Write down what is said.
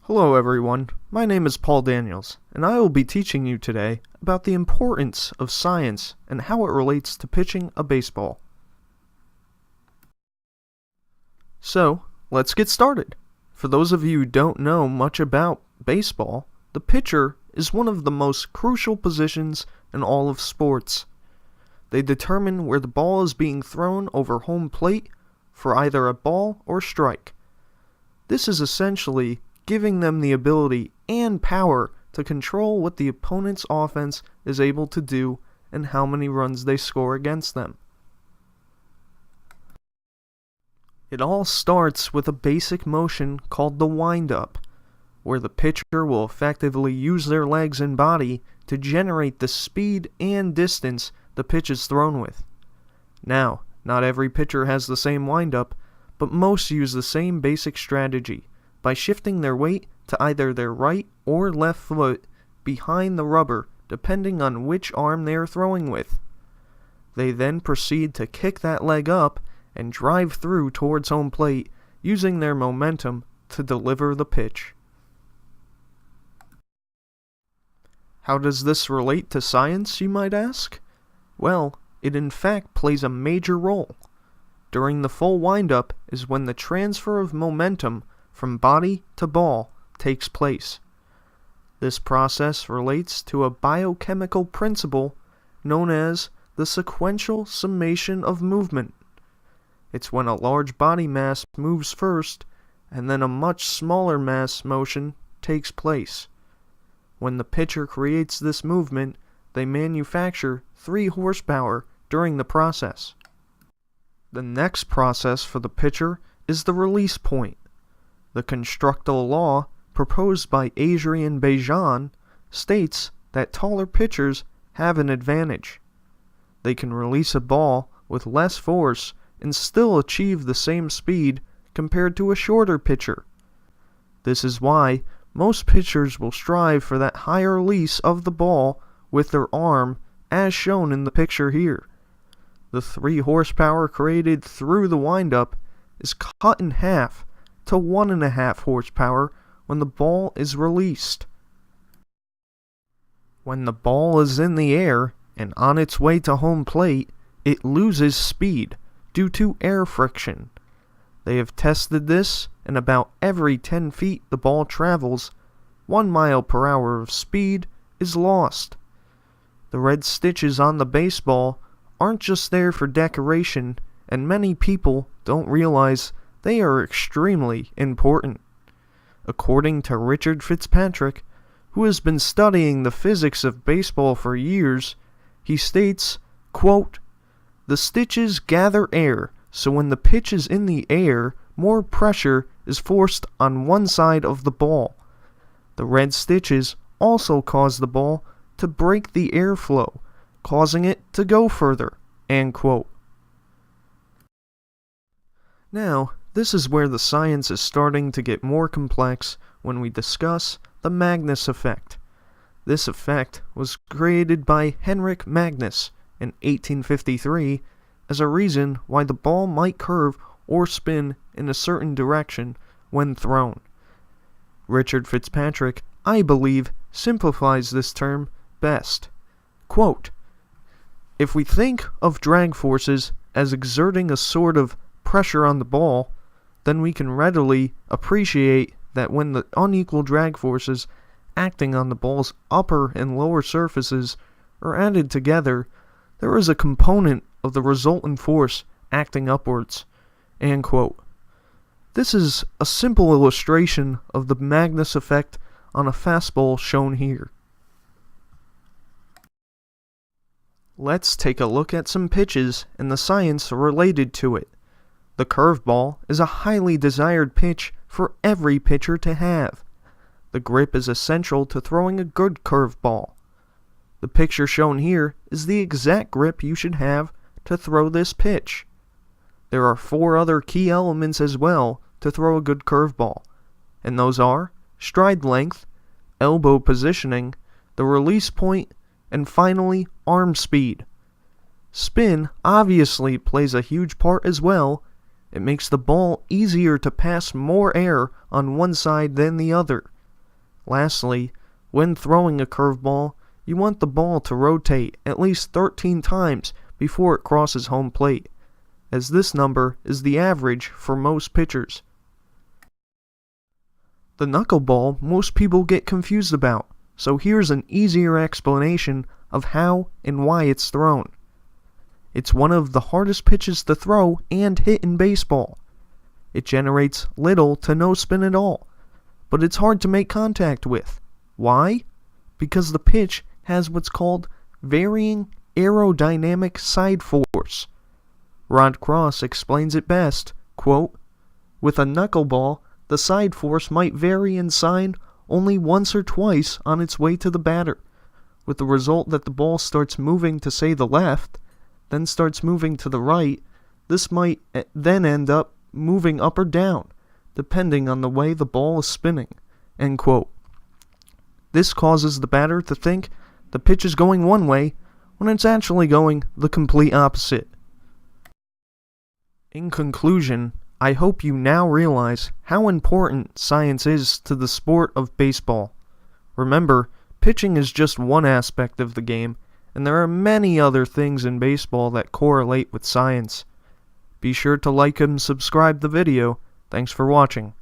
Hello everyone, my name is Paul Daniels, and I will be teaching you today about the importance of science and how it relates to pitching a baseball. So, let's get started. For those of you who don't know much about baseball, the pitcher is one of the most crucial positions in all of sports. They determine where the ball is being thrown over home plate for either a ball or strike. This is essentially giving them the ability and power to control what the opponent's offense is able to do and how many runs they score against them. It all starts with a basic motion called the wind-up, where the pitcher will effectively use their legs and body to generate the speed and distance the pitch is thrown with. Now, not every pitcher has the same wind-up, but most use the same basic strategy by shifting their weight to either their right or left foot behind the rubber depending on which arm they are throwing with. They then proceed to kick that leg up and drive through towards home plate using their momentum to deliver the pitch. How does this relate to science, you might ask? Well, it in fact plays a major role. During the full windup is when the transfer of momentum from body to ball takes place. This process relates to a biochemical principle known as the sequential summation of movement. It's when a large body mass moves first and then a much smaller mass motion takes place. When the pitcher creates this movement, they manufacture 3 horsepower during the process. The next process for the pitcher is the release point. The constructal law proposed by Adrian Bejan states that taller pitchers have an advantage. They can release a ball with less force and still achieve the same speed compared to a shorter pitcher. This is why most pitchers will strive for that higher release of the ball with their arm as shown in the picture here. The 3 horsepower created through the windup is cut in half to 1.5 horsepower when the ball is released. When the ball is in the air and on its way to home plate, it loses speed due to air friction. They have tested this, and about every 10 feet the ball travels, 1 mile per hour of speed is lost. The red stitches on the baseball aren't just there for decoration, and many people don't realize they are extremely important. According to Richard Fitzpatrick, who has been studying the physics of baseball for years, he states, quote, "The stitches gather air, so when the pitch is in the air, more pressure is forced on one side of the ball. The red stitches also cause the ball to break the airflow, causing it to go further," end quote. Now, this is where the science is starting to get more complex when we discuss the Magnus effect. This effect was created by Henrik Magnus in 1853 as a reason why the ball might curve or spin in a certain direction when thrown. Richard Fitzpatrick, I believe, simplifies this term best. Quote, "If we think of drag forces as exerting a sort of pressure on the ball, then we can readily appreciate that when the unequal drag forces acting on the ball's upper and lower surfaces are added together, there is a component of the resultant force acting upwards." End quote. This is a simple illustration of the Magnus effect on a fastball shown here. Let's take a look at some pitches and the science related to it. The curveball is a highly desired pitch for every pitcher to have. The grip is essential to throwing a good curveball. The picture shown here is the exact grip you should have to throw this pitch. There are 4 other key elements as well to throw a good curveball, and those are stride length, elbow positioning, the release point, and finally arm speed. Spin obviously plays a huge part as well. It makes the ball easier to pass more air on one side than the other, Lastly, when throwing a curveball, you want the ball to rotate at least 13 times before it crosses home plate, as this number is the average for most pitchers. The knuckleball most people get confused about, so here's an easier explanation of how and why it's thrown. It's one of the hardest pitches to throw and hit in baseball. It generates little to no spin at all, but it's hard to make contact with. Why? Because the pitch has what's called varying aerodynamic side force. Rod Cross explains it best, quote, "With a knuckleball, the side force might vary in sign only once or twice on its way to the batter, with the result that the ball starts moving to, say, the left, then starts moving to the right. This might then end up moving up or down, depending on the way the ball is spinning," end quote. This causes the batter to think the pitch is going one way when it's actually going the complete opposite. In conclusion, I hope you now realize how important science is to the sport of baseball. Remember, pitching is just one aspect of the game, and there are many other things in baseball that correlate with science. Be sure to like and subscribe the video. Thanks for watching.